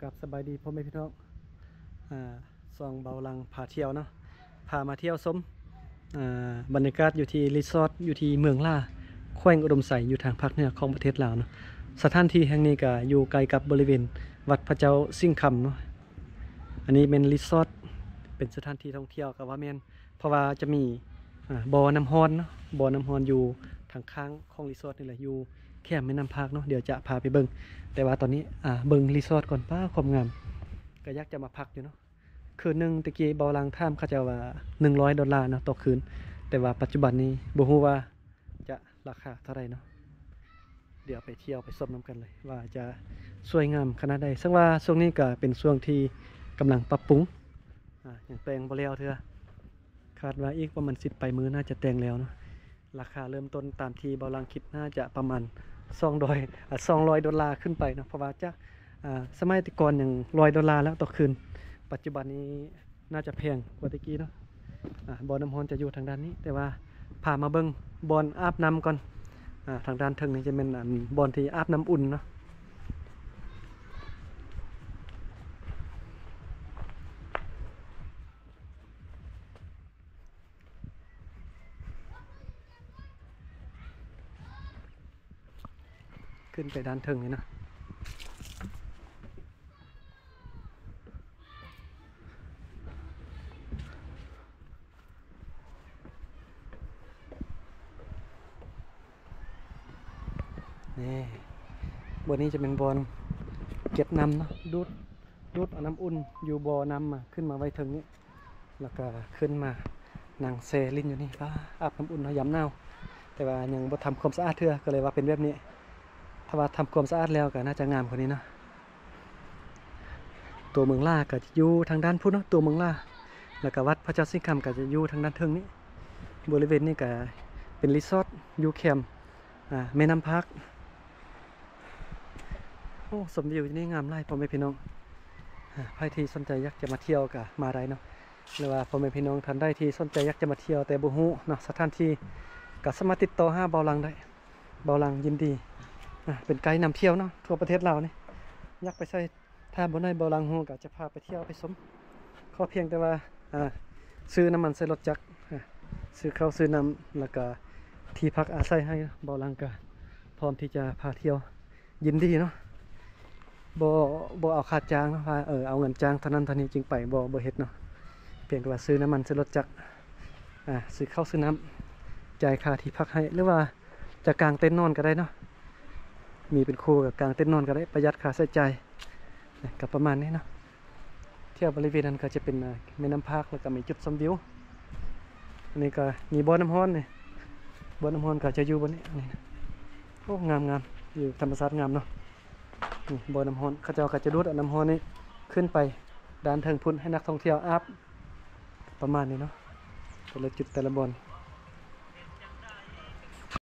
กับสบายดีพ่อแม่พี่น้องซองเบาลังพาเที่ยวเนาะพามาเที่ยวชมบรรยากาศอยู่ที่รีสอร์ทอยู่ที่เมืองล่าแขวงอุดมไสอยู่ทางภาคเหนือของประเทศลาวเนาะสถานที่แห่งนี้ก็อยู่ไกลกับบริเวณวัดพระเจ้าสิงห์คำเนาะอันนี้เป็นรีสอร์ทเป็นสถานที่ท่องเที่ยวกับว่าแม่นเพราะว่าจะมีบ่อน้ำฮ้อนเนาะบ่อน้ำฮ้อนอยู่ทางข้างของรีสอร์ทนี่แหละอยู่แค่แม่น้ำพากเนาะเดี๋ยวจะพาไปเบิ่งแต่ว่าตอนนี้เบิ่งรีสอร์ทก่อนป้าความงามก็อยากจะมาพักอยู่เนาะคืนหนึ่งตะกี้เบาลังท่ามเขาจะว่า$100เนาะต่อคืนแต่ว่าปัจจุบันนี้บ่ฮู้ว่าจะราคาเท่าไหร่เนาะเดี๋ยวไปเที่ยวไปชมน้ำกันเลยว่าจะสวยงามขนาดใดซึ่งว่าช่วงนี้ก็เป็นช่วงที่กำลังปรับปรุงอย่างแปลงบ่แล้วเถอะคาดว่าอีกประมาณ10ไปมื้อน่าจะแต่งแล้วเนาะราคาเริ่มต้นตามที่เบาลังคิดน่าจะประมาณ$200ขึ้นไปเนาะเพราะว่าจากสมัยแต่ก่อนอย่าง$100แล้วต่อคืนปัจจุบันนี้น่าจะแพงกว่าตะกี้เนาะบ่อน้ำร้อนจะอยู่ทางด้านนี้แต่ว่าพามาเบิ่งบ่อนอาบน้ำก่อนทางด้านเทิงนี่จะเป็นบ่อนที่อาบน้ำอุ่นเนาะขึ้นไปด้านเทิงนี่นะนี่บ่อนี้จะเป็นบ่อนเก็บน้ำเนาะดูดเอาน้ำอุ่นอยู่บ่อน้ำมาขึ้นมาไว้เทิงนี้แล้วก็ขึ้นมานั่งเซลินอยู่นี่ป้าอาบน้ำอุ่นเนาะยามหนาวแต่ว่ายังบ่ทำความสะอาดเทื่อก็เลยว่าเป็นแบบนี้ถ้าว่าทำความสะอาดแล้วก็น่าจะงามกว่านี้เนาะตัวเมืองล่าก็จะอยู่ทางด้านพุทธเนาะตัวเมืองล่าแล้วก็วัดพระเจ้าสิงห์คำก็จะอยู่ทางด้านเทิงนี้บริเวณนี้ก็เป็นรีสอร์ทอยู่แคมป์แม่น้ำพักโอ้สมวิวนี่งามไล่พ่อแม่พี่น้องใครที่สนใจอยากจะมาเที่ยวก็มาได้เนาะหรือว่าพ่อแม่พี่น้องท่านใดที่สนใจอยากจะมาเที่ยวแต่บ่ฮู้เนาะสถานที่ก็สามารถติดต่อหาเบาลังได้เบาลังยินดีเป็นไกด์นำเที่ยวเนาะทั่วประเทศลาวนี่อยากไปใช้ถ้าบ่ได้เบาลังฮู้ก็จะพาไปเที่ยวไปชมขอเพียงแต่ว่าซื้อน้ำมันใส่รถจักรซื้อข้าวซื้อน้ำแล้วก็ที่พักอาศัยให้เบาลังก็พร้อมที่จะพาเที่ยวยินดีเนาะบ่เอาค่าจ้างเนาะว่าเอาเงินจ้างเท่านั้นเท่านี้จึงไปบ่เฮ็ดเนาะเพียงแต่ว่าซื้อน้ำมันซื้อรถจักรซื้อข้าวซื้อน้ำจ่ายค่าที่พักให้หรือว่าจะกางเต็นท์นอนก็ได้เนาะมีเป็นคู่กับกางเต็นท์นอนก็ได้ประหยัดค่าใช้จ่ายกับประมาณนี้เนาะเที่ยวบริเวณนั้นก็จะเป็นแม่น้ำพากแล้วก็มีจุดชมวิวอันนี้ก็มีบ่อน้ำร้อนนี่บ่อน้ำร้อนก็จะอยู่บนนี้นี่นะโอ้งามอยู่ธรรมชาติงามเนาะบ่อน้ำร้อนเขาเจ้าก็จะดูดน้ำร้อนนี่ขึ้นไปด้านเทิงพุ่นให้นักท่องเที่ยวอาบประมาณนี้เนาะแต่ละจุดแต่ละบ่อน